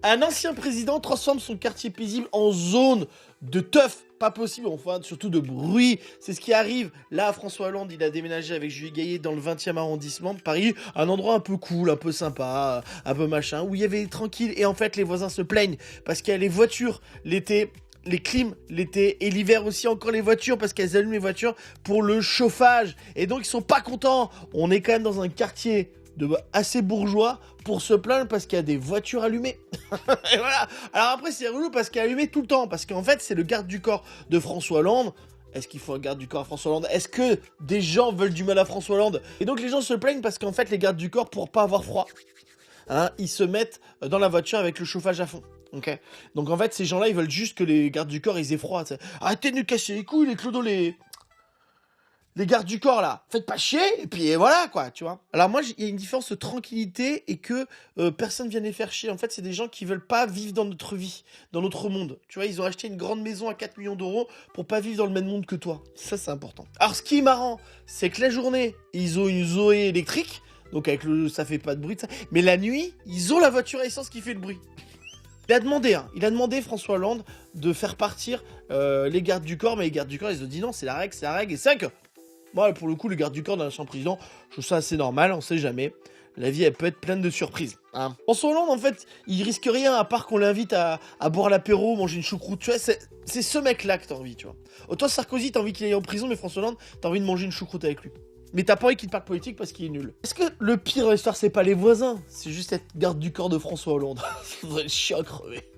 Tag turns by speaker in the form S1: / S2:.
S1: Un ancien président transforme son quartier paisible en zone de teuf. Pas possible, enfin, surtout de bruit. C'est ce qui arrive. Là, François Hollande, il a déménagé avec Julie Gaillet dans le 20e arrondissement de Paris. Un endroit un peu cool, un peu sympa, un peu machin, où il y avait tranquille. Et en fait, les voisins se plaignent parce qu'il y a les voitures l'été, les clims l'été, et l'hiver aussi encore les voitures parce qu'elles allument les voitures pour le chauffage. Et donc, ils sont pas contents. On est quand même dans un quartier assez bourgeois pour se plaindre parce qu'il y a des voitures allumées. Et voilà. Alors après, c'est relou parce qu'elle est allumée tout le temps. Parce qu'en fait, c'est le garde du corps de François Hollande. Est-ce qu'il faut un garde du corps à François Hollande? Est-ce que des gens veulent du mal à François Hollande? Et donc, les gens se plaignent parce qu'en fait, les gardes du corps, pour pas avoir froid, hein, ils se mettent dans la voiture avec le chauffage à fond. Ok. Donc en fait, ces gens-là, ils veulent juste que les gardes du corps, ils aient froid. T'sais. Arrêtez de nous casser les couilles, les clodos, les gardes du corps là, faites pas chier, et puis voilà quoi, tu vois. Alors moi, il y a une différence de tranquillité et que personne vient les faire chier. En fait, c'est des gens qui veulent pas vivre dans notre vie, dans notre monde. Tu vois, ils ont acheté une grande maison à 4 millions d'euros pour pas vivre dans le même monde que toi. Ça, c'est important. Alors, ce qui est marrant, c'est que la journée, ils ont une Zoé électrique, donc avec ça fait pas de bruit, ça. Mais la nuit, ils ont la voiture à essence qui fait le bruit. Il a demandé François Hollande de faire partir les gardes du corps, mais les gardes du corps, ils ont dit non, c'est la règle, et c'est vrai que moi, pour le coup, le garde du corps d'un ancien président, je trouve ça assez normal, on sait jamais. La vie, elle peut être pleine de surprises. Hein. François Hollande, en fait, il risque rien à part qu'on l'invite à boire l'apéro, manger une choucroute. Tu vois, c'est ce mec-là que t'as envie, tu vois. Oh, toi, Sarkozy, t'as envie qu'il aille en prison, mais François Hollande, t'as envie de manger une choucroute avec lui. Mais t'as pas envie qu'il te parle politique parce qu'il est nul. Est-ce que le pire de l'histoire, c'est pas les voisins? C'est juste être garde du corps de François Hollande. Ça serait chiant à crever.